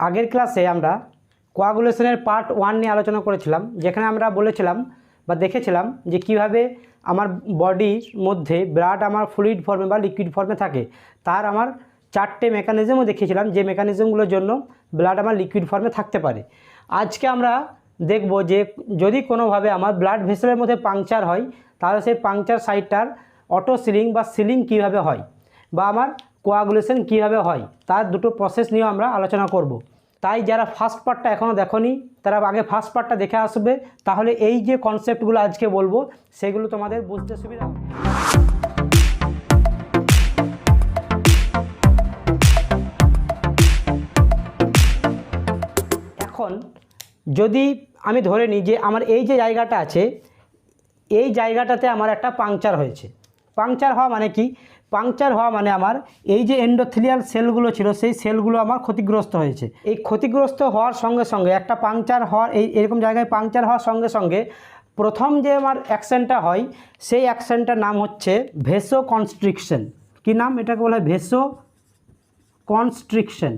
আগের ক্লাসে আমরা কোয়াগুলেশনের পার্ট 1 নিয়ে আলোচনা করেছিলাম, যেখানে আমরা বলেছিলাম বা দেখেছিলাম যে কিভাবে আমার বডির মধ্যে ব্লাড আমার ফ্লুইড ফর্মে বা লিকুইড ফর্মে থাকে। তার আমার 4টে মেকানিজমও দেখিয়েছিলাম, যে মেকানিজমগুলোর জন্য ব্লাড আমার লিকুইড ফর্মে থাকতে পারে। আজকে আমরা দেখব যে যদি কোনোভাবে আমার ব্লাড ভেসেলের মধ্যে পাংচার হয়, তাহলে সেই পাংচার সাইটটার অটো সিলিং বা সিলিং কীভাবে হয়, বা আমার কোয়াগুলেশন কীভাবে হয়, তার দুটো প্রসেস নিয়েও আমরা আলোচনা করব। তাই যারা ফার্স্ট পার্টটা এখনও দেখোনি তারা আগে ফার্স্ট পার্টটা দেখে আসবে, তাহলে এই যে কনসেপ্টগুলো আজকে বলবো সেগুলো তোমাদের বুঝতে সুবিধা হবে। এখন যদি আমি ধরে নিই যে আমার এই যে জায়গাটা আছে, এই জায়গাটাতে আমার একটা পাংচার হয়েছে। পাংচার হওয়া মানে কি? পাংচার হওয়া মানে আমার এই যে এন্ডোথেলিয়াল সেলগুলো ছিল সেই সেলগুলো আমার ক্ষতিগ্রস্ত হয়েছে। এই ক্ষতিগ্রস্ত হওয়ার সঙ্গে সঙ্গে একটা পাংচার হওয়ার এরকম জায়গায় পাংচার হওয়ার সঙ্গে সঙ্গে প্রথম যে আমার অ্যাকশনটা হয় সেই অ্যাকশনটার নাম হচ্ছে ভেসো কনস্ট্রিকশন। কী নাম? এটাকে বলা হয় ভেসো কনস্ট্রিকশন।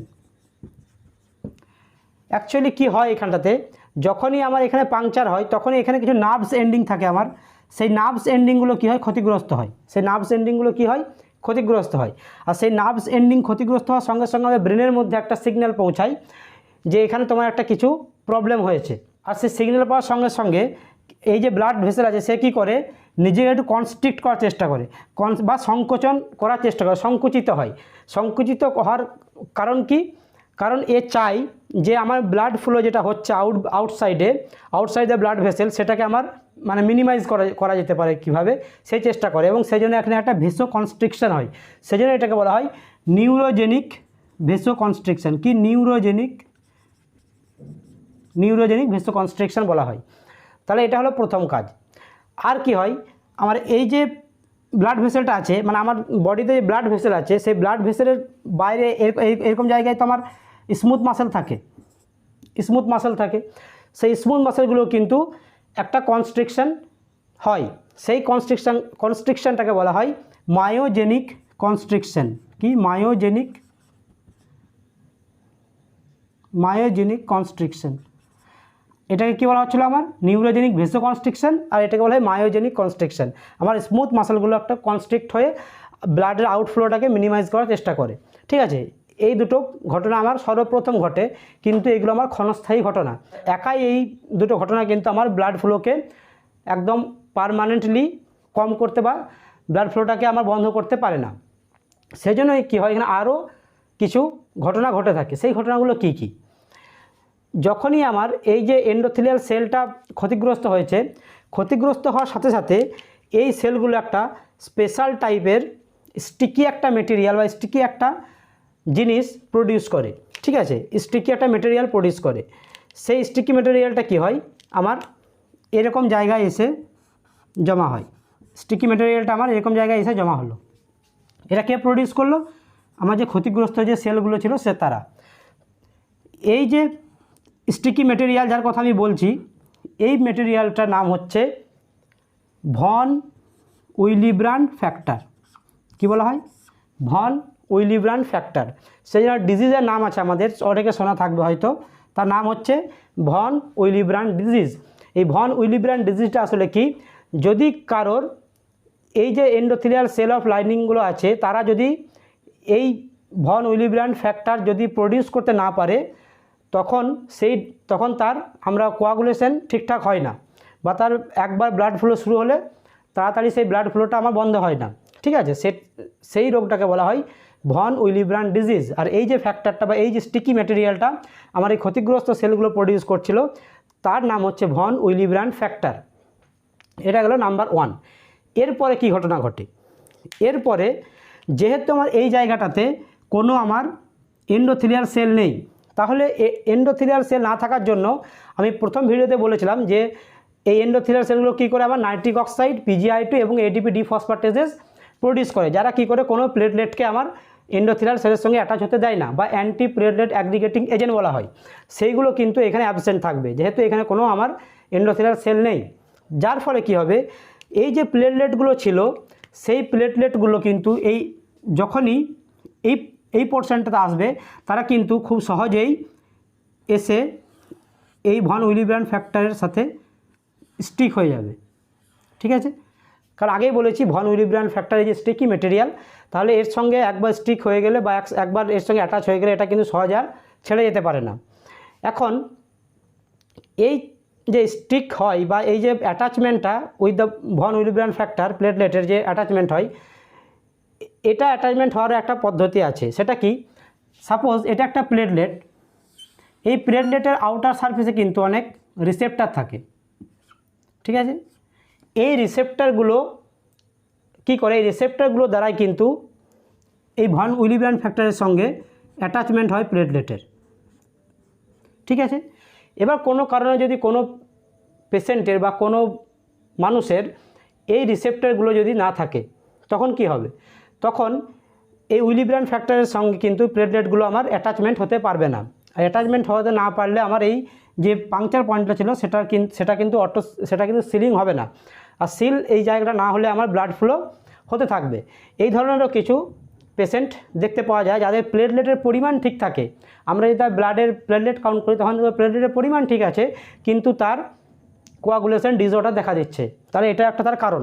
অ্যাকচুয়ালি কি হয় এখানটাতে, যখনই আমার এখানে পাংচার হয় তখনই এখানে কিছু নার্ভস এন্ডিং থাকে আমার, সেই নার্ভস এন্ডিংগুলো কী হয়? ক্ষতিগ্রস্ত হয়। সেই নার্ভস এন্ডিংগুলো কী হয়? ক্ষতিগ্রস্ত হয়। আর সেই নার্ভস এন্ডিং ক্ষতিগ্রস্ত হওয়ার সঙ্গে সঙ্গে আমাদের ব্রেনের মধ্যে একটা সিগন্যাল পৌঁছায় যে এখানে তোমার একটা কিছু প্রবলেম হয়েছে। আর সেই সিগন্যাল পাওয়ার সঙ্গে সঙ্গে এই যে ব্লাড ভেসেল আছে সে কী করে? নিজেকে একটু কনস্ট্রিক্ট করার চেষ্টা করে, বা সংকোচন করার চেষ্টা করে, সংকুচিত হয়। সংকুচিত হওয়ার কারণ কি? কারণ এ চাই যে আমার ব্লাড ফ্লো যেটা হচ্ছে আউটসাইডে ব্লাড ভেসেল, সেটাকে আমার মানে মিনিমাইজ করা যেতে পারে কীভাবে, সেই চেষ্টা করে। এবং সেই জন্য এখানে একটা ভেসো কনস্ট্রিকশন হয়। সেই জন্য এটাকে বলা হয় নিউরোজেনিক ভেসো কনস্ট্রিকশন। কি? নিউরোজেনিক ভেসো কনস্ট্রিকশন বলা হয়। তাহলে এটা হলো প্রথম কাজ। আর কি হয়? আমার এই যে ব্লাড ভেসেলটা আছে, মানে আমার বডিতে যে ব্লাড ভেসেল আছে, সেই ব্লাড ভেসেলের বাইরে এরকম জায়গায় তো আমার স্মুথ মাসেল থাকে। সেই স্মুথ মাসেলগুলো কিন্তু একটা কনস্ট্রিকশন হয়। সেই কনস্ট্রিকশনটাকে বলা হয় মায়োজেনিক কনস্ট্রিকশন। কি? Myogenic constriction. এটাকে কী বলা হচ্ছিলো? আমার নিউরোজেনিক ভেসো কনস্ট্রিকশন, আর এটাকে বলা হয় মায়োজেনিক কনস্ট্রিকশন। আমার স্মুথ মাসেলগুলো একটা কনস্ট্রিক্ট হয়ে ব্লাডের আউটফ্লোটাকে মিনিমাইজ করার চেষ্টা করে। ঠিক আছে, এই দুটো ঘটনা আমার সর্বপ্রথম ঘটে, কিন্তু এগুলো আমার ক্ষণস্থায়ী ঘটনা। একাই এই দুটো ঘটনা কিন্তু আমার ব্লাড ফ্লোকে একদম পারমানেন্টলি কম করতে বা ব্লাড ফ্লোটাকে আমার বন্ধ করতে পারে না। সেই জন্যই কী হয়, এখানে আরও কিছু ঘটনা ঘটে থাকে। সেই ঘটনাগুলো কি কি? যখনই আমার এই যে এন্ডোথেলিয়াল সেলটা ক্ষতিগ্রস্ত হয়েছে, ক্ষতিগ্রস্ত হওয়ার সাথে সাথে এই সেলগুলো একটা স্পেশাল টাইপের স্টিকি একটা মেটেরিয়াল বা স্টিকি একটা জিনিস প্রডিউস করে। ঠিক আছে, স্টিকি একটা মেটেরিয়াল প্রডিউস করে। সেই স্টিকি মেটেরিয়ালটা কি হয়? আমার এরকম জায়গায় এসে জমা হয়। স্টিকি মেটেরিয়ালটা আমার এরকম জায়গায় এসে জমা হলো। এটা কে প্রডিউস করলো? আমার যে ক্ষতিগ্রস্ত যে সেলগুলো ছিল সে তারা। এই যে স্টিকি মেটেরিয়াল যার কথা আমি বলছি, এই মেটেরিয়ালটার নাম হচ্ছে ভন উইলিব্রান্ড ফ্যাক্টর। কি বলা হয়? Von Willebrand factor. সেই জন্য ডিজিজের নাম আছে আমাদের, অনেকে শোনা থাকবে হয়তো, তার নাম হচ্ছে ভন উইলিব্রান্ড ডিজিজ। এই ভন উইলিব্রান্ড ডিজিজটা আসলে কি? যদি কারোর এই যে এন্ডোথেলিয়াল সেল অফ লাইনিংগুলো আছে তারা যদি এই ভন উইলিব্রান্ড ফ্যাক্টর যদি প্রডিউস করতে না পারে, তখন তার আমরা কোয়াগুলেশন ঠিকঠাক হয় না, বা তার একবার ব্লাড ফ্লো শুরু হলে তাড়াতাড়ি সেই ব্লাড ফ্লোটা আমার বন্ধ হয় না। ঠিক আছে, সেই রোগটাকে বলা হয় ভন উইলিব্রান্ড ডিজিজ। আর এই যে ফ্যাক্টরটা বা এই যে স্টিকি ম্যাটেরিয়ালটা আমার এই ক্ষতিগ্রস্ত সেলগুলো প্রডিউস করছিল, তার নাম হচ্ছে ভন উইলিব্রান্ড ফ্যাক্টর। এটা গেল নাম্বার 1। এরপরে কি ঘটনা ঘটে? এরপরে যেহেতু আমার এই জায়গাটাতে কোনো আমার এন্ডোথেলিয়াল সেল নেই, তাহলে এন্ডোথেলিয়াল সেল না থাকার জন্য আমি প্রথম ভিডিওতে বলেছিলাম যে এই এন্ডোথেলিয়াল সেলগুলো কী করে? আমার নাইট্রিক অক্সাইড, PgI2 এবং ATP ডিফসফেটেজেস প্রডিউস করে, যারা কী করে? কোনো প্লেটলেটকে আমার এন্ডোথেলিয়াল সেলের সঙ্গে অ্যাটাচ হতে দেয় না, বা অ্যান্টি প্লেটলেট অ্যাগ্রিগেটিং এজেন্ট বলা হয়। সেইগুলো কিন্তু এখানে অ্যাবসেন্ট থাকবে, যেহেতু এখানে কোনো আমার এন্ডোথেলিয়াল সেল নেই। যার ফলে কি হবে? এই যে প্লেটলেটগুলো ছিল সেই প্লেটলেটগুলো কিন্তু যখনই এই পোর্শনটাতে আসবে, তারা কিন্তু খুব সহজেই এসে এই ভন উইলিব্র্যান্ড ফ্যাক্টরের সাথে স্টিক হয়ে যাবে, ঠিক আছে। কারণ আগেই বলেছি ভন উইলিব্র্যান্ড ফ্যাক্টর যে স্টিকি মেটেরিয়াল, তাহলে এর সঙ্গে একবার স্টিক হয়ে গেলে বা একবার এর সঙ্গে অ্যাটাচ হয়ে গেলে এটা কিন্তু সহজে আর ছেড়ে যেতে পারে না। এখন এই যে স্টিক হয় বা এই যে অ্যাটাচমেন্টটা উইথ দ্য ভন উইলিব্র্যান্ড ফ্যাক্টর প্লেটলেটের যে অ্যাটাচমেন্ট হয়, এটা অ্যাটাচমেন্ট হওয়ার একটা পদ্ধতি আছে। সেটা কি, সাপোজ এটা একটা প্লেটলেট, এই প্লেটলেটের আউটার সারফেসে কিন্তু অনেক রিসেপ্টর থাকে, ঠিক আছে। এই রিসেপ্টরগুলো কী করে, এই রিসেপ্টরগুলো দ্বারাই কিন্তু এই ভন উইলিব্র্যান্ড ফ্যাক্টরের সঙ্গে অ্যাটাচমেন্ট হয় প্লেটলেটের, ঠিক আছে। এবার কোনো কারণে যদি কোনো পেশেন্টের বা কোনো মানুষের এই রিসেপ্টরগুলো যদি না থাকে, তখন কি হবে, তখন এই উইলিব্র্যান্ড ফ্যাক্টরের সঙ্গে কিন্তু প্লেটলেটগুলো আমার অ্যাটাচমেন্ট হতে পারবে না। আর অ্যাটাচমেন্ট হতে না পারলে আমার এই যে পাংচার পয়েন্টটা ছিল সেটা কিন্তু সিলিং হবে না। আর সিল এই জায়গাটা না হলে আমার ব্লাড ফ্লো হতে থাকবে। এই ধরনেরও কিছু পেশেন্ট দেখতে পাওয়া যায় যাদের প্লেটলেটের পরিমাণ ঠিক থাকে। আমরা যদি তার ব্লাডের প্লেটলেট কাউন্ট করি তখন প্লেটলেটের পরিমাণ ঠিক আছে, কিন্তু তার কোয়াগুলেশন ডিসঅর্ডার দেখা দিচ্ছে, তাহলে এটা একটা তার কারণ।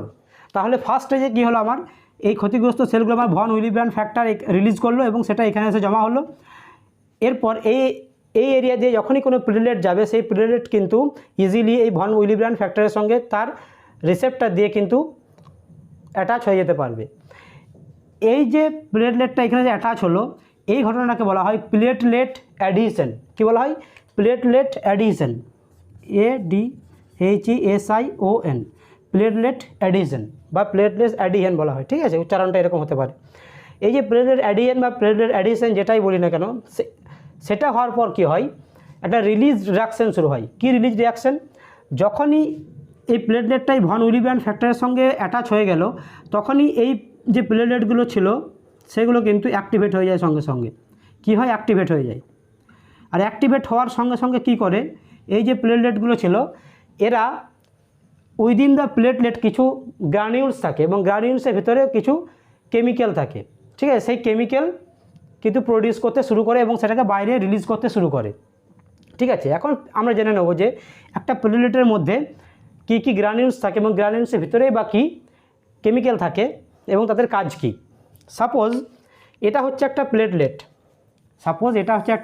তাহলে ফার্স্ট স্টেজে কী হলো, আমার এই ক্ষতিগ্রস্ত সেলগুলো আমার ভন উইলিব্র্যান্ড ফ্যাক্টর রিলিজ করলো এবং সেটা এখানে এসে জমা হলো। এরপর এই এরিয়া দিয়ে যখনই কোনো প্লেটলেট যাবে, সেই প্লেটলেট কিন্তু ইজিলি এই ভন উইলিব্র্যান্ড ফ্যাক্টরের সঙ্গে তার রিসেপ্টর দিয়ে কিন্তু অ্যাটাচ হয়ে যেতে পারবে। এই যে প্লেটলেটটা এখানে যে অ্যাটাচ হলো, এই ঘটনাটাকে বলা হয় প্লেটলেট অ্যাডিশন। কী বলা হয়, platelet addition, ADHESION, platelet addition বা প্লেটলেট অ্যাডিশন বলা হয়, ঠিক আছে। উচ্চারণটা এরকম হতে পারে। এই যে প্লেটলেট অ্যাডিশন বা প্লেটলেট অ্যাডিশন যেটাই বলি না কেন, সেটা হওয়ার পর কি হয়, একটা রিলিজ রিয়াকশন শুরু হয়। কি রিলিজ রিয়াকশন, যখনই এই প্লেটলেটটাই ভন উইলিব্র্যান্ড ফ্যাক্টরের সঙ্গে অ্যাটাচ হয়ে গেল, তখনই এই যে প্লেটলেটগুলো ছিল সেগুলো কিন্তু অ্যাক্টিভেট হয়ে যায় সঙ্গে সঙ্গে। কী হয়, অ্যাক্টিভেট হয়ে যায়। আর অ্যাক্টিভেট হওয়ার সঙ্গে সঙ্গে কী করে, এই যে প্লেটলেটগুলো ছিল এরা উইদিন দ্য প্লেটলেট কিছু গ্রানিউলস থাকে এবং গ্রানিউলসের ভিতরে কিছু কেমিক্যাল থাকে, ঠিক আছে। সেই কেমিক্যাল কিন্তু প্রডিউস করতে শুরু করে এবং সেটাকে বাইরে রিলিজ করতে শুরু করে, ঠিক আছে। এখন আমরা জেনে নেব যে একটা প্লেটলেটের মধ্যে কী কী গ্রানিউলস থাকে এবং গ্রানিউলসের ভিতরেই বা কী কেমিক্যাল থাকে এবং তাদের কাজ কী। সাপোজ এটা হচ্ছে একটা প্লেটলেট,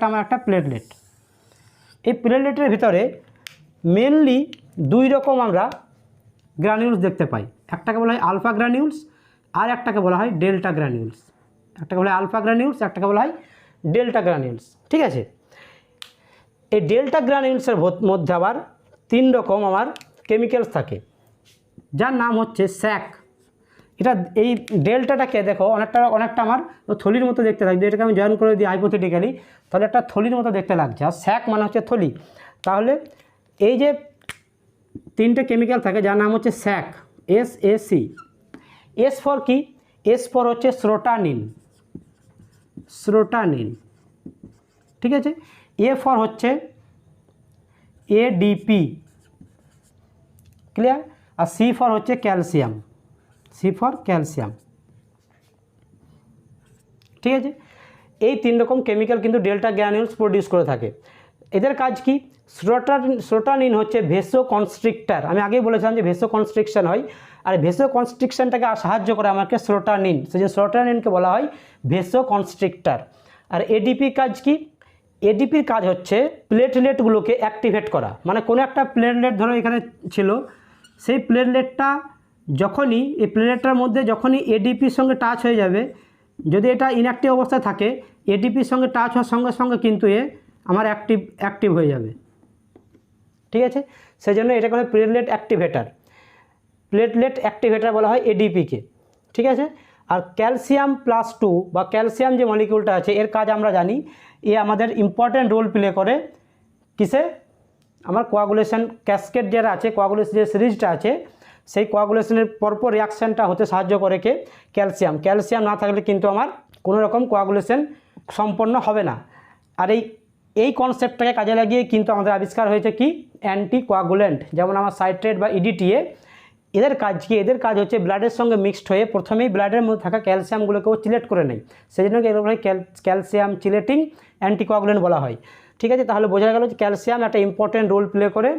আমার একটা প্লেটলেট। এই প্লেটলেটের ভিতরে মেনলি দুই রকম আমরা গ্রানিউলস দেখতে পাই। একটাকে বলা হয় আলফা গ্রানিউলস আর একটাকে বলা হয় ডেল্টা গ্রানিউলস। একটাকে বলা হয় আলফা গ্রানিউলস, একটাকে বলা হয় ডেল্টা গ্রানিউলস, ঠিক আছে। এই ডেল্টা গ্রানিউলসের মধ্যে আবার তিন রকম আমার কেমিক্যালস থাকে, যার নাম হচ্ছে স্যাক। এটা এই ডেল্টাটাকে দেখো অনেকটা আমার থলির মতো দেখতে লাগছে। এটাকে আমি জয়েন করে দিই হাইপোথেটিক্যালি, তাহলে একটা থলির মতো দেখতে লাগছে। আর স্যাক মানে হচ্ছে থলি। তাহলে এই যে তিনটে কেমিক্যাল থাকে যার নাম হচ্ছে স্যাক, SAC। এস ফর কি, এস ফর হচ্ছে স্রোটানিন, ঠিক আছে। এ ফর হচ্ছে ADP, ক্লিয়ার। আর সি ফর হচ্ছে ক্যালসিয়াম, ঠিক আছে। এই তিন রকম কেমিক্যাল কিন্তু ডেল্টা গ্রানিউলস প্রডিউস করে থাকে। এদের কাজ কি, স্রোটানিন হচ্ছে ভেসো কনস্ট্রিক্টার। আমি আগেই বলেছিলাম যে ভেসো কনস্ট্রিকশন হয়, আর ভেসো কনস্ট্রিকশনটাকে সাহায্য করে আমাকে স্রোটানিন, সেই জন্য স্রোটানিনকে বলা হয় ভেসো কনস্ট্রিক্টার। আর এডিপির কাজ কি, এডিপির কাজ হচ্ছে প্লেটলেটগুলোকে অ্যাক্টিভেট করা। মানে কোনো একটা প্লেটলেট ধরো এখানে ছিল, সেই প্লেটলেটটা যখনই এই প্লেটলেটটার মধ্যে যখনই এডিপির সঙ্গে টাচ হয়ে যাবে, যদি এটা ইনঅ্যাক্টিভ অবস্থায় থাকে, এডিপির সঙ্গে টাচ হওয়ার সঙ্গে সঙ্গে কিন্তু আমার অ্যাক্টিভ হয়ে যাবে, ঠিক আছে। সেই জন্য এটাকে বলে প্লেটলেট অ্যাক্টিভেটার বলা হয় এডিপিকে, ঠিক আছে। আর ক্যালসিয়াম+2 বা ক্যালসিয়াম যে মলিকিউলটা আছে, এর কাজ আমরা জানি, আমাদের ইম্পর্ট্যান্ট রোল প্লে করে কিসে, আমার কোয়াগুলেশন ক্যাসকেড যারা আছে, কোয়াগুলেশন যে সিরিজটা আছে, সেই কোয়াগুলেশনের পরপর রিয়াকশানটা হতে সাহায্য করে কে, ক্যালসিয়াম না থাকলে কিন্তু আমার কোনো রকম কোয়াগুলেশন সম্পন্ন হবে না। আর এই কনসেপ্টটাকে কাজে লাগিয়ে কিন্তু আমাদের আবিষ্কার হয়েছে কি, অ্যান্টি কোয়াগুলেন্ট, যেমন আমার সাইট্রেট বা EDTA। এদের কাজ কি, এদের কাজ হচ্ছে ব্লাডের সঙ্গে মিক্সড হয়ে প্রথমেই ব্লাডের মধ্যে থাকা ক্যালসিয়ামগুলোকেও চিলেট করে নেয়, সেই জন্য এগুলো ক্যালসিয়াম চিলেটিং অ্যান্টিকোয়াগুলেন্ট বলা হয়। ঠিক আছে, তাহলে বোঝা গেল যে ক্যালসিয়াম একটা ইম্পর্টেন্ট রোল প্লে করে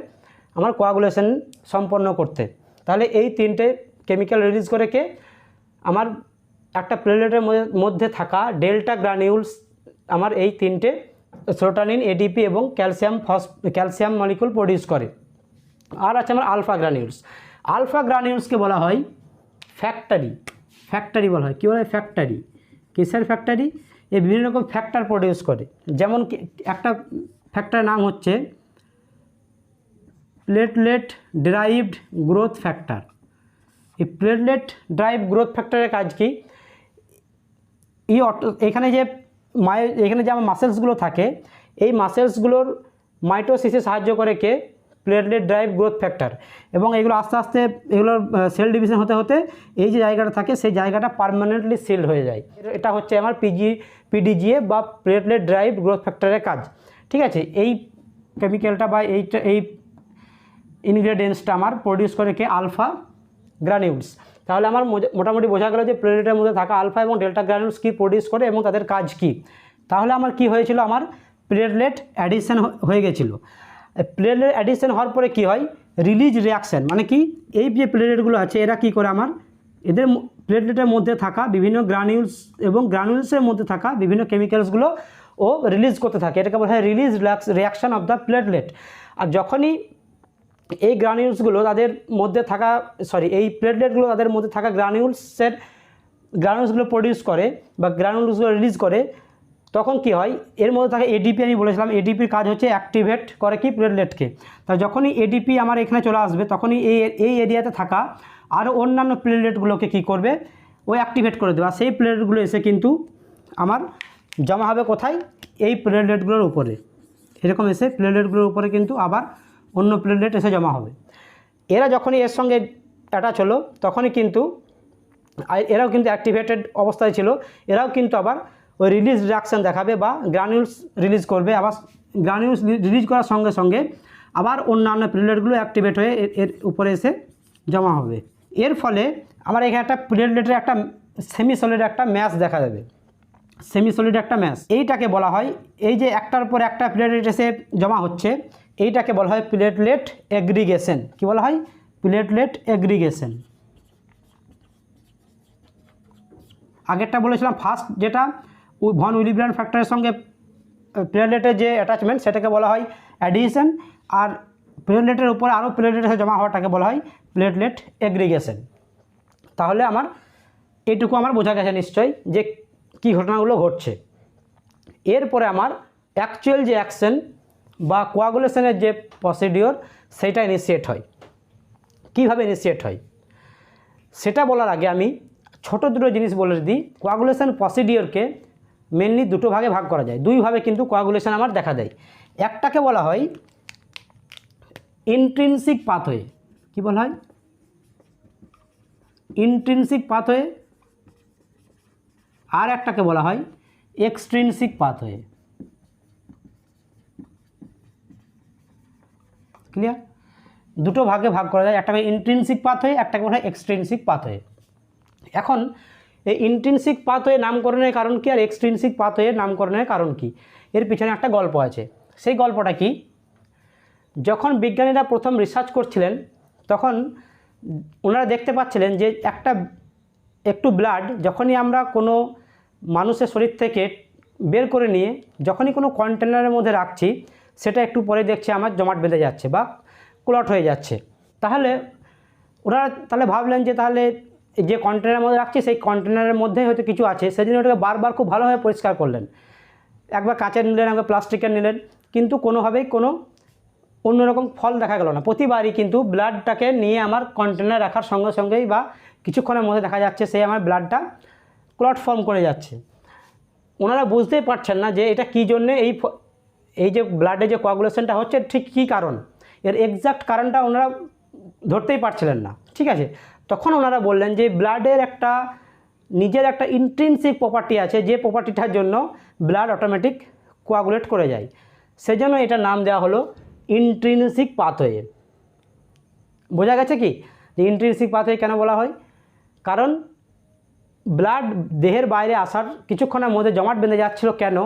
আমার কোয়াগুলেশন সম্পন্ন করতে। তাহলে এই তিনটে কেমিক্যাল রিলিজ করে কে, আমার একটা প্লেটলেটের মধ্যে থাকা ডেল্টা গ্রানিউলস আমার এই তিনটে সেরোটোনিন, এডিপি এবং ক্যালসিয়াম মলিকুল প্রডিউস করে। আর আছে আমার আলফা গ্রানিউলস। আলফা গ্রানিউলসকে বলা হয় ফ্যাক্টরি বলা হয়। কী বলা হয়? ফ্যাক্টরি। কিসের ফ্যাক্টরি? এই বিভিন্ন রকম ফ্যাক্টর প্রডিউস করে। যেমন একটা ফ্যাক্টরের নাম হচ্ছে প্লেটলেট ডেরাইভড গ্রোথ ফ্যাক্টর। এই প্লেটলেট ড্রাইভ গ্রোথ ফ্যাক্টরের কাজ কি? এখানে যে আমার মাসেলসগুলো থাকে, এই মাসেলসগুলোর মাইটোসিসে সাহায্য করে কে? Platelet derived growth factor. এবং এগুলো আস্তে আস্তে এগুলোর সেল ডিভিশন হতে হতে এই যে জায়গাটা থাকে সেই জায়গাটা পার্মানেন্টলি সিল্ড হয়ে যায়। এটা হচ্ছে আমার পিডিজিএ বা প্লেটলেট ড্রাইভ গ্রোথ ফ্যাক্টরের কাজ। ঠিক আছে, এই কেমিক্যালটা বা এই ইনগ্রেডিয়েন্টসটা আমার প্রডিউস করে কে? আলফা গ্রানিউলস। তাহলে আমার মোটামুটি বোঝা গেল যে প্লেটলেটের মধ্যে থাকা আলফা এবং ডেল্টা গ্রানিউলস কী প্রডিউস করে এবং তাদের কাজ কি। তাহলে আমার কি হয়েছিল? আমার প্লেটলেট অ্যাডিশন হয়ে গেছিলো। প্লেটলেট অ্যাডিশন হওয়ার পরে কি হয়? Release reaction. মানে কি, এই যে প্লেটলেটগুলো আছে এরা কি করে, আমার এদের প্লেটলেটের মধ্যে থাকা বিভিন্ন গ্রানিউলস এবং গ্রানিউলসের মধ্যে থাকা বিভিন্ন কেমিক্যালসগুলো ও রিলিজ করতে থাকে। এটাকে বলা হয় release reaction of the platelet. আর যখনই এই গ্রানিউলসগুলো তাদের মধ্যে থাকা এই প্লেটলেটগুলো তাদের মধ্যে থাকা গ্রানিউলসগুলো প্রডিউস করে বা গ্রানিউলসগুলো রিলিজ করে, তখন কি হয়? এর মধ্যে থাকে এডিপি। আমি বলেছিলাম এডিপির কাজ হচ্ছে অ্যাক্টিভেট করে কি? প্লেটলেটকে। তা যখনই এডিপি আমার এখানে চলে আসবে তখনই এই এরিয়াতে থাকা আরও অন্যান্য প্লেটলেটগুলোকে কী করবে? ওই অ্যাক্টিভেট করে দেবে। আর সেই প্লেটলেটগুলো এসে কিন্তু আমার জমা হবে কোথায়? এই প্লেটলেটগুলোর উপরে। এরকম এসে প্লেটলেটগুলোর উপরে কিন্তু আবার অন্য প্লেটলেট এসে জমা হবে। এরা যখনই এর সঙ্গে অ্যাটাচ হলো তখনই কিন্তু এরাও কিন্তু অ্যাক্টিভেটেড অবস্থায় ছিল, এরাও কিন্তু আবার ওই রিলিজ রিয়াকশান দেখাবে বা গ্রানিউলস রিলিজ করবে। আবার গ্রানিউলস রিলিজ করার সঙ্গে সঙ্গে আবার অন্যান্য প্লেটলেটগুলো অ্যাক্টিভেট হয়ে এর উপরে এসে জমা হবে। এর ফলে আমার এখানে একটা প্লেটলেটের একটা সেমি সলিড একটা ম্যাশ দেখা যাবে। সেমি সলিড একটা ম্যাশ, এইটাকে বলা হয়, এই যে একটার পর একটা প্লেটলেট এসে জমা হচ্ছে এইটাকে বলা হয় প্লেটলেট এগ্রিগেশন। কি বলা হয়? Platelet aggregation. আগেরটা বলেছিলাম ফার্স্ট, যেটা ভন উইলিব্রান্ড ফ্যাক্টরের সঙ্গে প্লেটলেটের যে অ্যাটাচমেন্ট সেটাকে বলা হয় অ্যাডিশন, আর প্লেটলেটের উপরে আরও প্লেটলেট এসে জমা হওয়াটাকে বলা হয় প্লেটলেট এগ্রিগেশন। তাহলে আমার এইটুকু আমার বোঝা গেছে নিশ্চয়ই যে কী ঘটনাগুলো ঘটছে। এরপরে আমার অ্যাকচুয়াল যে অ্যাকশন বা কোয়াগুলেশনের যে প্রসিডিওর সেটা ইনিশিয়েট হয়। কীভাবে ইনিশিয়েট হয় সেটা বলার আগে আমি ছোটো দুটো জিনিস বলে দিই। কোয়াগুলেশন প্রসিডিওরকে মেনলি দুটো ভাগে ভাগ করা যায়। দুইভাবে কিন্তু কোয়াগুলেশন আমার দেখা দেয়। একটাকে বলা হয় ইন্ট্রিনসিক পাথওয়ে। কি বলা হয়? Intrinsic pathway. আর একটাকে বলা হয় এক্সট্রিনসিক পাথওয়ে। ক্লিয়ার? দুটো ভাগে ভাগ করা যায়, একটাকে ইন্ট্রিনসিক পাথওয়ে, একটাকে বলা হয় এক্সট্রিনসিক পাথওয়ে। এখন এই ইন্ট্রিনসিক পাথওয়ে নামকরণের কারণ কি আর এক্সট্রিনসিক পাথওয়ে নামকরণের কারণ কি, এর পিছনে একটা গল্প আছে। সেই গল্পটা কি? যখন বিজ্ঞানীরা প্রথম রিসার্চ করছিলেন তখন ওনারা দেখতে পাচ্ছিলেন যে একটু ব্লাড যখনই আমরা কোনো মানুষের শরীর থেকে বের করে নিয়ে যখনই কোনো কন্টেনারের মধ্যে রাখছি সেটা একটু পরে দেখছে আমার জমাট বেঁধে যাচ্ছে বা ক্লট হয়ে যাচ্ছে। তাহলে ওরা ভাবলেন যে তাহলে যে কন্টেনারের মধ্যে রাখছি সেই কন্টেনারের মধ্যে হয়তো কিছু আছে, সেদিন ওটাকে বারবার খুব ভালোভাবে পরিষ্কার করলেন। একবার কাঁচের নিলেন, একবার প্লাস্টিকের নিলেন, কিন্তু কোনোভাবেই কোনো অন্যরকম ফল দেখা গেল না। প্রতিবারই কিন্তু ব্লাডটাকে নিয়ে আমার কন্টেনার রাখার সঙ্গে সঙ্গেই বা কিছুক্ষণের মধ্যে দেখা যাচ্ছে সেই আমার ব্লাডটা ক্লট ফর্ম করে যাচ্ছে। ওনারা বুঝতেই পারছেন না যে এটা কী জন্যে এই যে ব্লাডে যে কোয়াগুলেশনটা হচ্ছে ঠিক কী কারণ, এর এক্সাক্ট কারণটা ওনারা ধরতেই পারছিলেন না। ঠিক আছে, তখন ওনারা বললেন যে ব্লাডের একটা নিজের একটা ইন্ট্রিনসিক প্রপার্টি আছে, যে প্রপার্টিটার জন্য ব্লাড অটোমেটিক কোয়াগুলেট করে যায়, সেজন্য এটার নাম দেওয়া হলো ইন্ট্রিনসিক পাথওয়ে। বোঝা গেছে কি যে ইন্ট্রিনসিক পাথওয়ে কেন বলা হয়? কারণ ব্লাড দেহের বাইরে আসার কিছুক্ষণের মধ্যে জমাট বেঁধে যাচ্ছিল কেন,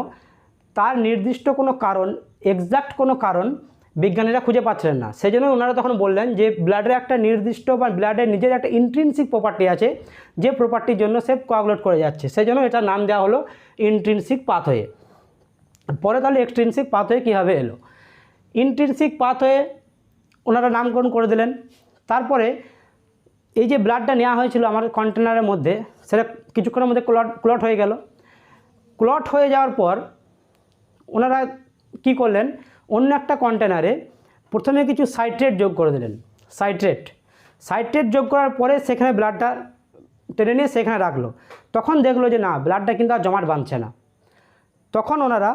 তার নির্দিষ্ট কোনো কারণ, এক্সাক্ট কোনো কারণ বিজ্ঞানীরা খুঁজে পাচ্ছিলেন না। সেই জন্য ওনারা তখন বললেন যে ব্লাডের একটা নির্দিষ্ট বা ব্লাডের নিজের একটা ইন্ট্রিনসিক প্রপার্টি আছে, যে প্রপার্টির জন্য সে কোয়াগুলেট করে যাচ্ছে, সেই জন্য এটার নাম দেওয়া হলো ইন্ট্রিনসিক পাথওয়ে। পরে তাহলে এক্সট্রিনসিক পাথওয়ে কীভাবে এলো? ইন্ট্রিনসিক পাথওয়ে ওনারা নামকরণ করে দিলেন। তারপরে এই যে ব্লাডটা নেওয়া হয়েছিল আমার কন্টেনারের মধ্যে, সেটা কিছুক্ষণের মধ্যে ক্লট হয়ে গেল। ক্লট হয়ে যাওয়ার পর ওনারা কি করলেন, অন্য একটা কন্টেনারে প্রথমে কিছু সাইট্রেট যোগ করে দিলেন। সাইট্রেট যোগ করার পরে সেখানে ব্লাডটা টেনে নিয়ে সেখানে রাখলো। তখন দেখলো যে না, ব্লাডটা কিন্তু আর জমাট বাঁধছে না। তখন ওনারা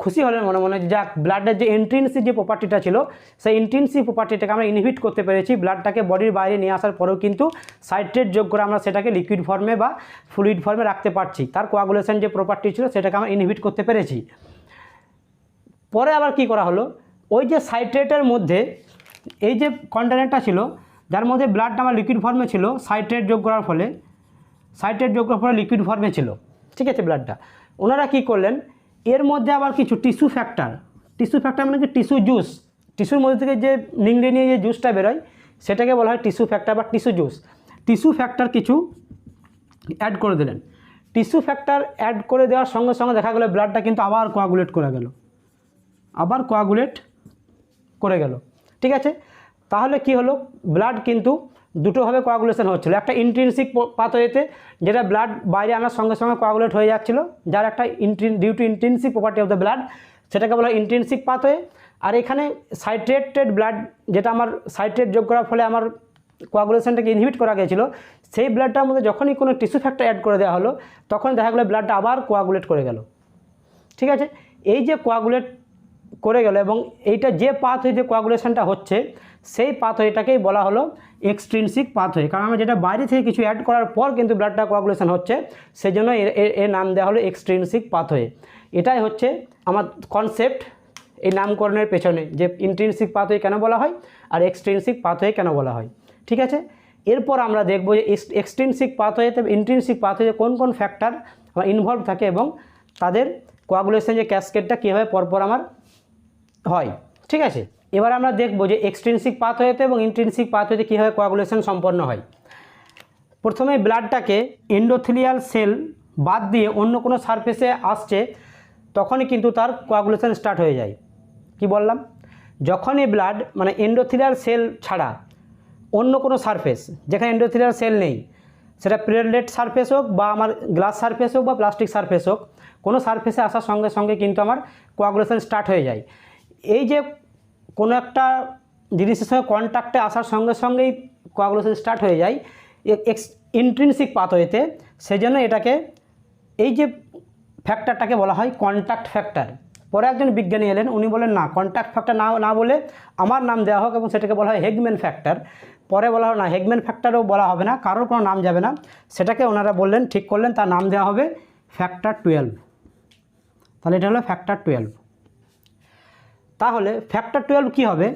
খুশি হলেন মনে মনে, যাক ব্লাডের যে ইন্ট্রিনসিক যে প্রপার্টিটা ছিল, সেই ইন্ট্রিনসিক প্রপার্টিটাকে আমরা ইনহিবিট করতে পেরেছি। ব্লাডটাকে বডির বাইরে নিয়ে আসার পরেও কিন্তু সাইট্রেট যোগ করে আমরা সেটাকে লিকুইড ফর্মে বা ফ্লুইড ফর্মে রাখতে পারছি। তার কোয়াগুলেশন যে প্রপার্টি ছিল সেটাকে আমরা ইনহিবিট করতে পেরেছি। পরে আবার কি করা হলো, ওই যে সাইট্রেটের মধ্যে এই যে কন্টেনারটা ছিল যার মধ্যে ব্লাডটা আমার লিকুইড ফর্মে ছিল, সাইট্রেট যোগ করার ফলে লিকুইড ফর্মে ছিল, ঠিক আছে ব্লাডটা। ওনারা কি করলেন, এর মধ্যে আবার কিছু টিস্যু ফ্যাক্টর মানে কি টিস্যু জুস, টিস্যুর মধ্যে থেকে যে নিংড়ে নিয়ে যে জুসটা বেরোয় সেটাকে বলা হয় টিস্যু ফ্যাক্টর বা টিস্যু জুস। টিস্যু ফ্যাক্টর কিছু অ্যাড করে দিলেন। টিস্যু ফ্যাক্টর অ্যাড করে দেওয়ার সঙ্গে সঙ্গে দেখা গেলো ব্লাডটা কিন্তু আবার কোয়াগুলেট করে গেল, ঠিক আছে। তাহলে কি হলো, ব্লাড কিন্তু দুটোভাবে কোয়াগুলেশন হচ্ছিল। একটা ইন্ট্রিনসিক পাথওয়েতে, যেটা ব্লাড বাইরে আনার সঙ্গে সঙ্গে কোয়াগুলেট হয়ে যাচ্ছিল, যার একটা due to intrinsic property of the blood, সেটাকে বলা হয় ইন্ট্রিনসিক পাথওয়ে। আর এখানে সাইট্রেটেড ব্লাড, যেটা আমার সাইট্রেট যোগ করার ফলে আমার কোয়াগুলেশনটাকে ইনহিবিট করা গিয়েছিল, সেই ব্লাডটার মধ্যে যখনই কোনো টিস্যু ফ্যাক্টর অ্যাড করে দেওয়া হলো তখন দেখা গেলো ব্লাডটা আবার কোয়াগুলেট করে গেল, ঠিক আছে। এই যে কোয়াগুলেট করে গেল এবং এইটা যে পাথওয়ে যে কোয়াগুলেশনটা হচ্ছে, সেই পাথওয়েটাকেই বলা হলো এক্সট্রিনসিক পাথওয়ে। কারণ আমরা যেটা বাইরে থেকে কিছু অ্যাড করার পর কিন্তু ব্লাডটা কোয়াগুলেশন হচ্ছে, সেই জন্য এর নাম দেওয়া হলো এক্সট্রিনসিক পাথওয়ে। এটাই হচ্ছে আমার কনসেপ্ট এই নামকরণের পেছনে, যে ইন্ট্রিনসিক পাথওয়ে কেন বলা হয় আর এক্সট্রিনসিক পাথওয়ে কেন বলা হয়, ঠিক আছে। এরপর আমরা দেখব যে এক্সট্রিনসিক পাথওয়েতে ইন্ট্রিনসিক পাথওয়ে কোন কোন ফ্যাক্টর ইনভলভ থাকে এবং তাদের কোয়াগুলেশন যে ক্যাসকেডটা কীভাবে পরপর আমার হয়, ঠিক আছে। এবার আমরা দেখব যে এক্সট্রিনসিক পাথওয়েতে এবং ইন্ট্রিনসিক পাথওয়েতে কীভাবে কোয়াগুলেশন সম্পন্ন হয়। প্রথমে ব্লাডটাকে এন্ডোথেলিয়াল সেল বাদ দিয়ে অন্য কোনো সারফেসে আসছে, তখনই কিন্তু তার কোয়াগুলেশন স্টার্ট হয়ে যায়। কি বললাম, যখনই ব্লাড মানে এন্ডোথেলিয়াল সেল ছাড়া অন্য কোনো সারফেস, যেখানে এন্ডোথেলিয়াল সেল নেই, সেটা প্লেটলেট সারফেস হোক বা আমার গ্লাস সারফেস হোক বা প্লাস্টিক সারফেস হোক, কোনো সারফেসে আসার সঙ্গে সঙ্গে কিন্তু আমার কোয়াগুলেশন স্টার্ট হয়ে যায়। এই যে কোনো একটা জিনিসের সঙ্গে কন্ট্যাক্টে আসার সঙ্গে সঙ্গেই কোয়াগুলেশন স্টার্ট হয়ে যায় ইন্ট্রিনসিক পাথওয়েতে, সেই জন্য এটাকে এই যে ফ্যাক্টরটাকে বলা হয় কন্ট্যাক্ট ফ্যাক্টর। পরে একজন বিজ্ঞানী এলেন, উনি বলেন না, কন্ট্যাক্ট ফ্যাক্টর না বলে আমার নাম দেওয়া হোক এবং সেটাকে বলা হয় হেগম্যান ফ্যাক্টর। পরে বলা হয় না, হেগম্যান ফ্যাক্টরও বলা হবে না, কারোর কোনো নাম যাবে না, সেটাকে ওনারা বললেন, ঠিক করলেন, তার নাম দেওয়া হবে ফ্যাক্টর 12। তাহলে এটা হলো ফ্যাক্টর 12। তাহলে ফ্যাক্টর 12 কী হবে,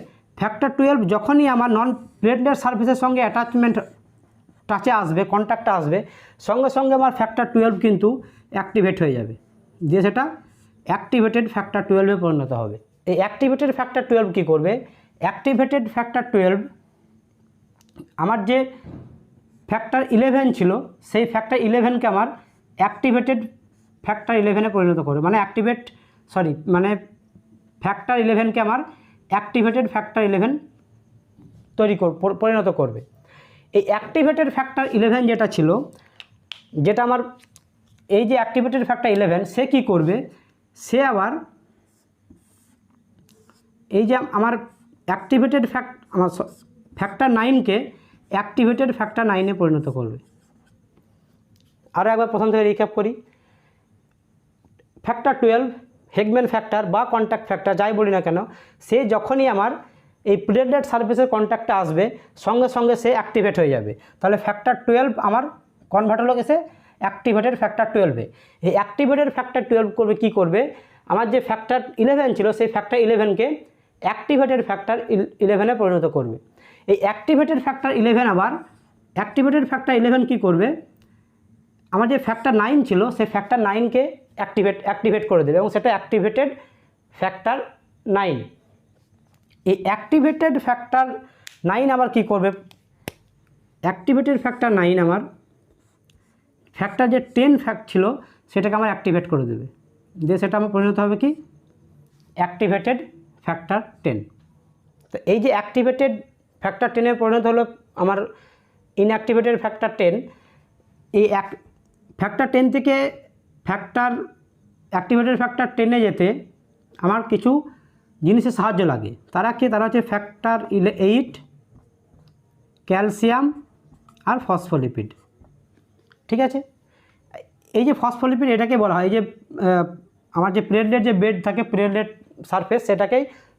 ফ্যাক্টর 12 যখনই আমার নন প্লেটলেট সারফেসের সঙ্গে অ্যাটাচমেন্ট টাচে আসবে, কন্ট্যাক্টে আসবে, সঙ্গে সঙ্গে আমার ফ্যাক্টর 12 কিন্তু অ্যাক্টিভেট হয়ে যাবে, যে সেটা অ্যাক্টিভেটেড ফ্যাক্টর 12-এ পরিণত হবে। এই অ্যাক্টিভেটেড ফ্যাক্টর 12 কী করবে, অ্যাক্টিভেটেড ফ্যাক্টর 12 আমার যে ফ্যাক্টর 11 ছিল, সেই ফ্যাক্টর 11কে আমার অ্যাক্টিভেটেড ফ্যাক্টর 11-এ পরিণত করবে, মানে ফ্যাক্টর 11কে আমার অ্যাক্টিভেটেড ফ্যাক্টর 11 পরিণত করবে। এই অ্যাক্টিভেটেড ফ্যাক্টর 11 যেটা ছিল, যেটা আমার এই যে অ্যাক্টিভেটেড ফ্যাক্টর 11, সে কি করবে, সে আবার এই যে আমার অ্যাক্টিভেটেড ফ্যাক্টর 9কে অ্যাক্টিভেটেড ফ্যাক্টর 9-এ পরিণত করবে। আরও একবার প্রথম থেকে রিক্যাপ করি। ফ্যাক্টর 12 হেগম্যান ফ্যাক্টর বা কন্ট্যাক্ট ফ্যাক্টর যাই বলি না কেন, সে যখনই আমার এই প্লেটলেট সারফেসের কন্ট্যাক্টে আসবে, সঙ্গে সঙ্গে সে অ্যাক্টিভেট হয়ে যাবে। তাহলে ফ্যাক্টর 12 আমার কনভার্ট হলো গেছে অ্যাক্টিভেটেড ফ্যাক্টর 12-এ। এই অ্যাক্টিভেটেড ফ্যাক্টর 12 করবে কি করবে, আমার যে ফ্যাক্টর 11 ছিল, সেই ফ্যাক্টর 11কে অ্যাক্টিভেটেড ফ্যাক্টর 11-এ পরিণত করবে। এই অ্যাক্টিভেটেড ফ্যাক্টর 11 আবার অ্যাক্টিভেটেড ফ্যাক্টর 11 কী করবে, আমার যে ফ্যাক্টর 9 ছিল সেই ফ্যাক্টর 9কে অ্যাক্টিভেট করে দেবে, এবং সেটা অ্যাক্টিভেটেড ফ্যাক্টর 9। এই অ্যাক্টিভেটেড ফ্যাক্টর 9 আবার কী করবে, অ্যাক্টিভেটেড ফ্যাক্টর 9 আমার ফ্যাক্টর যে 10 ফ্যাক্ট ছিল সেটাকে আমার অ্যাক্টিভেট করে দেবে, দিয়ে সেটা আমার পরিণত হবে কি অ্যাক্টিভেটেড ফ্যাক্টর 10। তো এই যে অ্যাক্টিভেটেড ফ্যাক্টর 10-এ পরিণত হলো আমার ইনঅ্যাক্টিভেটেড ফ্যাক্টর 10। এই ফ্যাক্টর 10 থেকে অ্যাক্টিভেটেড ফ্যাক্টর 10-এ যেতে আমার কিছু জিনিসের সাহায্য লাগে। তারা হচ্ছে ফ্যাক্টর 8, ক্যালসিয়াম আর ফসফোলিপিড। ঠিক আছে, এই যে ফসফোলিপিড এটাকে বলা হয়, এই যে আমার যে প্লেটলেট যে বেড থাকে, প্লেটলেট সারফেস,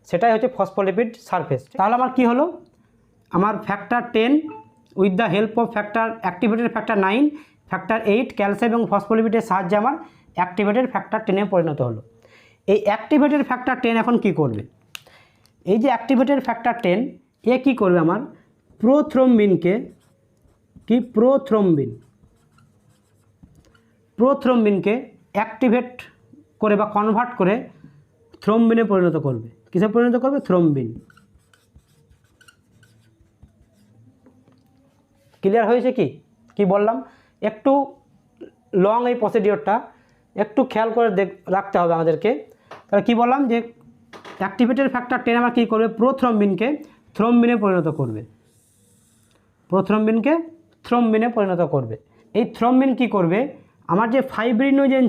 সেটাই হচ্ছে ফসফোলিপিড সারফেস। তাহলে আমার কি হলো, আমার factor 10 with the help of activated factor 9, factor 8, calcium এবং ফসফোলিপিডের সাহায্যে আমার অ্যাক্টিভেটেড ফ্যাক্টর 10-এ পরিণত হলো। এই অ্যাক্টিভেটেড ফ্যাক্টর 10 এখন কি করবে, এই যে অ্যাক্টিভেটেড ফ্যাক্টর 10 এ কী করবে, আমার প্রোথ্রম্বিনকে অ্যাক্টিভেট করে বা কনভার্ট করে থ্রম্বিনে পরিণত করবে। কিসে পরিণত করবে, থ্রম্বিন। ক্লিয়ার হয়েছে কি বললাম, একটু লং এই প্রসিডিওরটা একটু খেয়াল করে রাখতে হবে আমাদেরকে। তাহলে কি বললাম যে অ্যাক্টিভেটেড ফ্যাক্টর 10 আমার কী করবে, প্রোথ্রম্বিনকে থ্রম্বিনে পরিণত করবে, এই থ্রম্বিন কি করবে, আমার যে ফাইব্রিনোজেন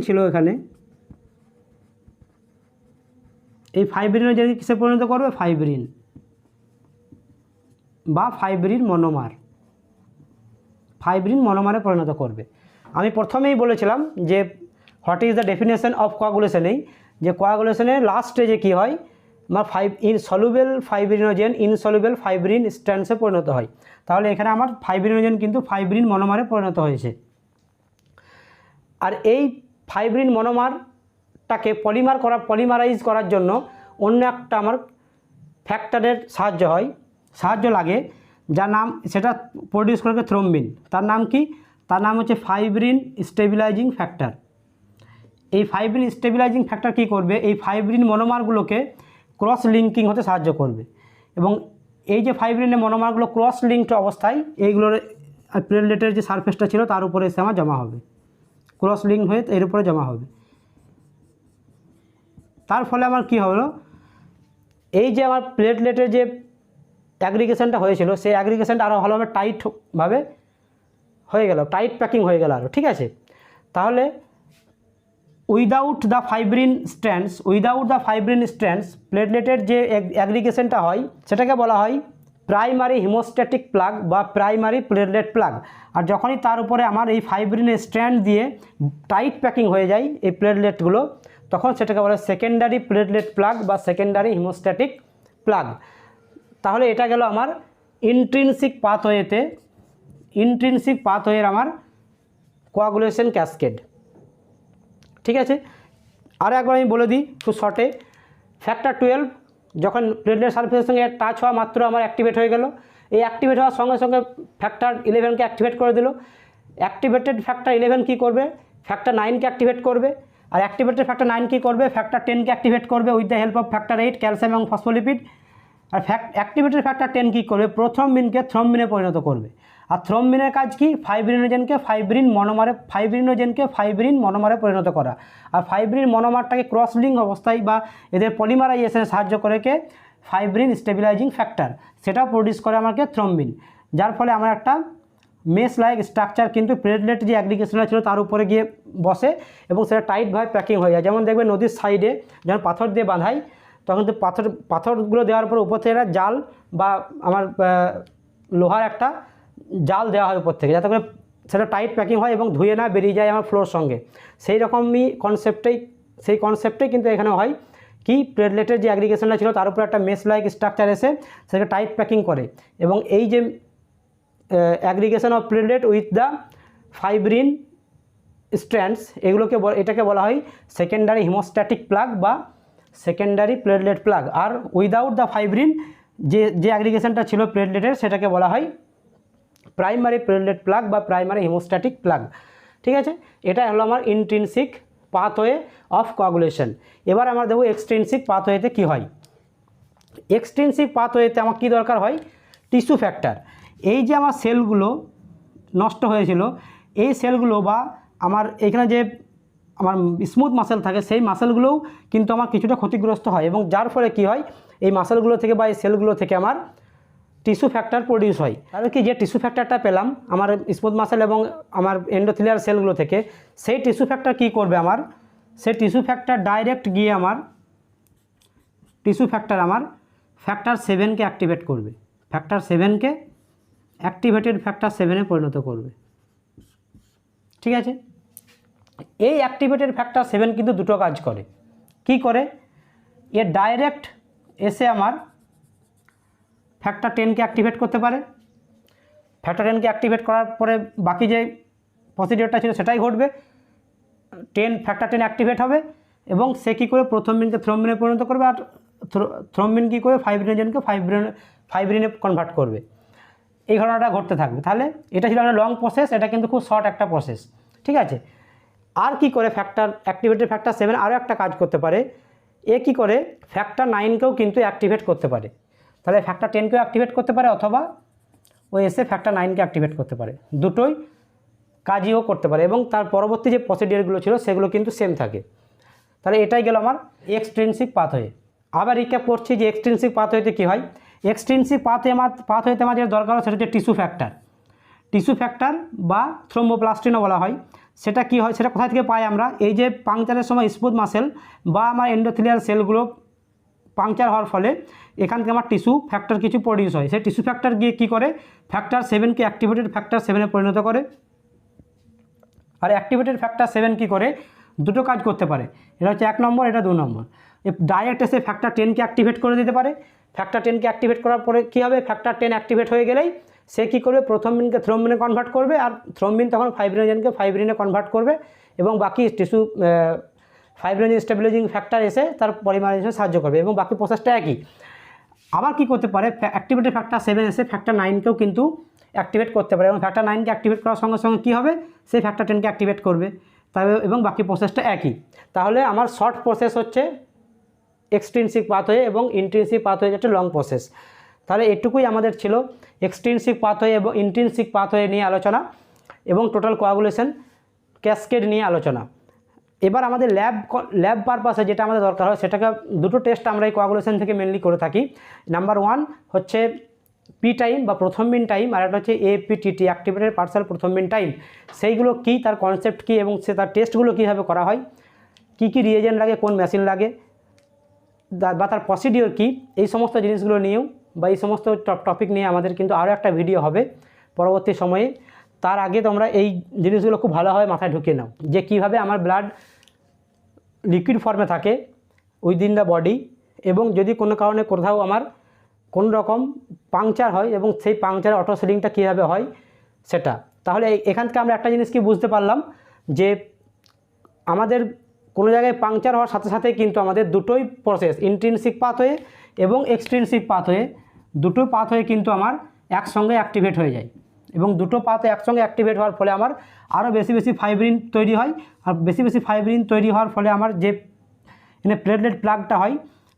ছিল এখানে, এই ফাইব্রিনোজেন কিসে পরিণত করবে, ফাইব্রিন বা ফাইব্রিন মনোমারে পরিণত করবে। আমি প্রথমেই বলেছিলাম যে what is the definition of coagulation, যে কোয়াগুলেশনের লাস্ট স্টেজে কী হয়, আমার ইনসলিউবল ফাইব্রিনোজেন ইনসলিউবল ফাইব্রিন স্ট্র্যান্ডসে পরিণত হয়। তাহলে এখানে আমার ফাইব্রিনোজেন কিন্তু ফাইব্রিন মনোমারে পরিণত হয়েছে। আর এই ফাইব্রিন মনোমারটাকে পলিমারাইজ করার জন্য অন্য একটা আমার ফ্যাক্টরের সাহায্য লাগে, যার নাম সেটা প্রডিউস করে থ্রম্বিন। তার নাম কি, তার নাম হচ্ছে ফাইব্রিন স্টেবিলাইজিং ফ্যাক্টর। এই ফাইব্রিন স্টেবিলাইজিং ফ্যাক্টর কী করবে, এই ফাইব্রিন মনোমারগুলোকে ক্রস লিঙ্কিং হতে সাহায্য করবে, এবং এই যে ফাইব্রিনের মনোমারগুলো ক্রস লিঙ্কড অবস্থায় এইগুলোর প্লেটলেটের যে সারফেসটা ছিল তার উপরে এসে আমার জমা হবে, ক্রস লিঙ্ক হয়ে এর উপরে জমা হবে। তার ফলে আমার কি হলো, এই যে আমার প্লেটলেটের যে অ্যাগ্রিগেশনটা হয়েছিল সেই অ্যাগ্রিগেশনটা আরও ভালোভাবে টাইটভাবে হয়ে গেল, টাইট প্যাকিং হয়ে গেল আরও। ঠিক আছে, তাহলে উইদাউট দ্য ফাইব্রিন স্ট্র্যান্ডস প্লেটলেটের যে অ্যাগ্রিগেশনটা হয় সেটাকে বলা হয় প্রাইমারি হিমোস্ট্যাটিক প্লাগ বা প্রাইমারি প্লেটলেট প্লাগ। আর যখনই তার উপরে আমার এই ফাইব্রিনের স্ট্র্যান্ড দিয়ে টাইট প্যাকিং হয়ে যায় এই প্লেটলেটগুলো, তখন সেটাকে বলা হয় সেকেন্ডারি প্লেটলেট প্লাগ বা সেকেন্ডারি হিমোস্ট্যাটিক প্লাগ। তাহলে এটা গেল আমার ইন্ট্রিনসিক পাথওয়ের আমার কোয়াগুলেশন ক্যাসকেড। ঠিক আছে, আর একবার আমি বলে দিই খুব শর্টে, ফ্যাক্টর 12 যখন প্লেটলেট সারফেসের সঙ্গে টাচ হওয়া মাত্র আমার অ্যাক্টিভেট হয়ে গেল, এই অ্যাক্টিভেট হওয়ার সঙ্গে সঙ্গে ফ্যাক্টর 11কে অ্যাক্টিভেট করে দিল। অ্যাক্টিভেটেড ফ্যাক্টর 11 কী করবে, ফ্যাক্টর 9কে অ্যাক্টিভেট করবে, আর অ্যাক্টিভেটেড ফ্যাক্টর 9 কী করবে, ফ্যাক্টর 10কে অ্যাক্টিভেট করবে with the help of factor 8, calcium এবং ফসফোলিপিড। আর অ্যাক্টিভেটেড ফ্যাক্টর 10 কী করবে, প্রোথ্রম্বিনকে থ্রম্বিনে পরিণত করবে। আর থ্রম্বিনের কাজ কি, ফাইব্রিনোজেনকে ফাইব্রিন মনোমারে পরিণত করা। আর ফাইব্রিন মনোমারটাকে ক্রস লিঙ্ক অবস্থায় বা এদের পলিমারাইজেশনে সাহায্য করে ফাইব্রিন স্টেবিলাইজিং ফ্যাক্টর, সেটাও প্রডিউস করে আমাকে থ্রম্বিন, যার ফলে আমার একটা মেস লাইক স্ট্রাকচার কিন্তু প্লেটলেট যে অ্যাগ্রিগেশনটা ছিল তার উপরে গিয়ে বসে এবং সেটা টাইটভাবে প্যাকিং হয়ে যায়। যেমন দেখবে নদীর সাইডে যখন পাথর দিয়ে বাঁধাই তখন তো পাথরগুলো দেওয়ার পর উপর থেকে একটা জাল বা আমার লোহার একটা জাল দেওয়া হয় উপর থেকে, যাতে করে সেটা টাইট প্যাকিং হয় এবং ধুয়ে না বেরিয়ে যায় আমার ফ্লোর সঙ্গে। সেই কনসেপ্টেই কিন্তু এখানে হয় কি, প্লেটলেটের যে অ্যাগ্রিগেশনটা ছিল তার উপরে একটা মেস লাইক স্ট্রাকচার এসে সেটাকে টাইট প্যাকিং করে, এবং এই যে aggregation of platelet with the fibrin strands এটাকে বলা হয় সেকেন্ডারি হিমোস্ট্যাটিক প্লাগ বা সেকেন্ডারি প্লেটলেট প্লাগ। আর উইদাউট দ্য ফাইব্রিন যে অ্যাগ্রিগেশনটা ছিল প্লেটলেটের সেটাকে বলা হয় প্রাইমারি প্লেটলেট প্লাগ বা প্রাইমারি হিমোস্ট্যাটিক প্লাগ। ঠিক আছে, এটা হলো আমার ইন্ট্রিনসিক পাথওয়ে অফ কোয়াগুলেশন। এবার আমরা দেখব এক্সট্রিনসিক পাথওয়েতে কী হয়। এক্সট্রিনসিক পাথওয়েতে আমার কী দরকার হয়, টিস্যু ফ্যাক্টর। এই যে আমার সেলগুলো নষ্ট হয়েছিল, এই সেলগুলো বা আমার এখানে যে আমার স্মুথ মাসেল থাকে, সেই মাসেলগুলোও কিন্তু আমার কিছুটা ক্ষতিগ্রস্ত হয়, এবং যার ফলে কি হয়, এই মাসেলগুলো থেকে বা এই সেলগুলো থেকে আমার টিস্যু ফ্যাক্টর প্রডিউস হয়। তাহলে কি যে টিস্যু ফ্যাক্টরটা পেলাম আমার স্মুথ মাসেল এবং আমার এন্ডোথেলিয়াল সেলগুলো থেকে, সেই টিস্যু ফ্যাক্টর কী করবে, আমার সেই টিস্যু ফ্যাক্টর ডাইরেক্ট গিয়ে আমার টিস্যু ফ্যাক্টর আমার ফ্যাক্টর 7কে অ্যাক্টিভেট করবে, ফ্যাক্টর 7কে অ্যাক্টিভেটেড ফ্যাক্টর 7-এ পরিণত করবে। ঠিক আছে, এই অ্যাক্টিভেটেড ফ্যাক্টর 7 কিন্তু দুটো কাজ করে। কি করে, এ ডাইরেক্ট এসে আমার ফ্যাক্টর 10কে অ্যাক্টিভেট করতে পারে, ফ্যাক্টর 10কে অ্যাক্টিভেট করার পরে বাকি যে প্রসিডিওরটা ছিল সেটাই ঘটবে, ফ্যাক্টর 10 অ্যাক্টিভেট হবে এবং সে কী করে প্রথমবিনকে থ্রম্বিনে পরিণত করবে, আর থ্রম্বিন কী করে ফাইব্রিনোজেনকে ফাইব্রিনে কনভার্ট করবে। এই ঘটনাটা ঘটতে থাকবে। তাহলে এটা ছিল একটা লং প্রসেস, এটা কিন্তু খুব শর্ট একটা প্রসেস। ঠিক আছে, আর কি করে অ্যাক্টিভেটেড ফ্যাক্টর 7 আরও একটা কাজ করতে পারে, এ কী করে ফ্যাক্টর 9কেও কিন্তু অ্যাক্টিভেট করতে পারে। তাহলে ফ্যাক্টর 10কেও অ্যাক্টিভেট করতে পারে, অথবা ও এসে ফ্যাক্টর 9কে অ্যাক্টিভেট করতে পারে, দুটোই কাজইও করতে পারে, এবং তার পরবর্তী যে প্রসিডিওরগুলো ছিল সেগুলো কিন্তু সেম থাকে। তাহলে এটাই গেল আমার এক্সট্রিনসিক পাথওয়ে। আবার রিক্যাপ করছি যে এক্সট্রিনসিক পাথওয়েতে কী হয়। এক্সট্রিনসিক পাথওয়েতে আমার যেটা দরকার হয় সেটা হচ্ছে টিস্যু ফ্যাক্টর বা থ্রোম্বোপ্লাস্টিনও বলা হয়। সেটা কি হয়, সেটা কোথা থেকে পাই আমরা, এই যে পাংচারের সময় স্মুথ মাসেল বা আমার এন্ডোথেলিয়াল সেলগুলো পাংচার হওয়ার ফলে এখান থেকে আমার টিস্যু ফ্যাক্টর কিছু প্রডিউস হয়। সেই টিস্যু ফ্যাক্টর গিয়ে কী করে, ফ্যাক্টর 7কে অ্যাক্টিভেটেড ফ্যাক্টর 7-এ পরিণত করে। আর অ্যাক্টিভেটেড ফ্যাক্টর 7 কী করে, দুটো কাজ করতে পারে, এটা হচ্ছে 1 নম্বর, এটা 2 নম্বর। ডাইরেক্ট এসে ফ্যাক্টর 10কে অ্যাক্টিভেট করে দিতে পারে। ফ্যাক্টর 10কে অ্যাক্টিভেট করার পরে কী হবে, ফ্যাক্টর 10 অ্যাক্টিভেট হয়ে গেলেই সে কী করবে, প্রথমবিনকে থ্রম্বিনে কনভার্ট করবে, আর থ্রম্বিন তখন ফাইব্রিনোজেনকে ফাইব্রিনে কনভার্ট করবে, এবং বাকি টিস্যু ফাইব্রিনোজেন স্টেবিলাইজিং ফ্যাক্টর এসে তার পলিমারাইজেশনে সাহায্য করবে, এবং বাকি প্রসেসটা একই। আবার কি করতে পারে, অ্যাক্টিভেটেড ফ্যাক্টর 7 এসে ফ্যাক্টর 9কেও কিন্তু অ্যাক্টিভেট করতে পারে, এবং ফ্যাক্টর 9কে অ্যাক্টিভেট করার সঙ্গে সঙ্গে কী হবে, সেই ফ্যাক্টর 10কে অ্যাক্টিভেট করবে, তবে এবং বাকি প্রসেসটা একই। তাহলে আমার শর্ট প্রসেস হচ্ছে এক্সট্রিনসিক পাথওয়ে, এবং ইন্ট্রিনসিক পাথওয়ে একটা লং প্রসেস। তাহলে এটুকুই আমাদের ছিল এক্সট্রিনসিক পাথওয়ে এবং ইন্ট্রিনসিক পাথওয়ে নিয়ে আলোচনা, এবং টোটাল কোয়াগুলেশন ক্যাসকেড নিয়ে আলোচনা। এবার আমাদের ল্যাব পারপাসে যেটা আমাদের দরকার হয়, সেটাকে দুটো টেস্ট আমরা এই কোয়াগুলেশন থেকে মেনলি করে থাকি। নাম্বার 1 হচ্ছে পি টাইম বা প্রথমবিন টাইম, আর একটা হচ্ছে এপিটিটি, অ্যাক্টিভেটেড পার্সাল প্রথমবিন টাইম। সেইগুলো কী, তার কনসেপ্ট কী, এবং তার টেস্টগুলো কীভাবে করা হয়, কী কী রিয়েজেন্ট লাগে, কোন মেশিন লাগে, বা তার প্রসিডিওর কী, এই সমস্ত জিনিসগুলো নিয়েও বা এই সমস্ত টপিক নিয়ে আমাদের কিন্তু আরও একটা ভিডিও হবে পরবর্তী সময়ে। তার আগে তোমরা এই জিনিসগুলো খুব ভালোভাবে মাথায় ঢুকিয়ে নাও, যে কীভাবে আমার ব্লাড লিকুইড ফর্মে থাকে উইদিন দ্য বডি, এবং যদি কোনো কারণে কোথাও আমার কোনো রকম পাংচার হয়, এবং সেই পাংচারের অটো সিলিংটা কীভাবে হয় সেটা। তাহলে এখান থেকে আমরা একটা জিনিস কি বুঝতে পারলাম, যে আমাদের কোনো জায়গায় পাংচার হওয়ার সাথে সাথে কিন্তু আমাদের দুটোই প্রসেস, ইন্ট্রিনসিক পাথওয়ে এবং এক্সট্রিনসিক পাথওয়ে, দুটো পাথওয়ে কিন্তু আমার একসঙ্গে অ্যাক্টিভেট হয়ে যায়, এবং দুটো পাথওয়ে একসঙ্গে অ্যাক্টিভেট হওয়ার ফলে আমার আরও বেশি বেশি ফাইব্রিন তৈরি হয়, আর বেশি বেশি ফাইব্রিন তৈরি হওয়ার ফলে আমার যে প্লেটলেট প্লাগটা হয়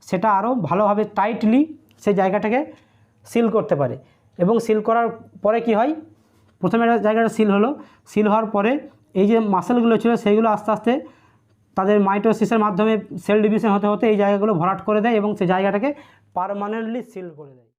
সেটা আরও ভালোভাবে টাইটলি সেই জায়গাটাকে সিল করতে পারে, এবং সিল করার পরে কি হয়, প্রথমে জায়গাটা সিল হওয়ার পরে এই যে মাসেলগুলো ছিল সেইগুলো আস্তে আস্তে তাদের মাইটোসিসের মাধ্যমে সেল ডিভিশন হতে হতে এই জায়গাগুলো ভরাট করে দেয়, এবং সেই জায়গাটাকে পার্মানেন্টলি সিল করে দেয়।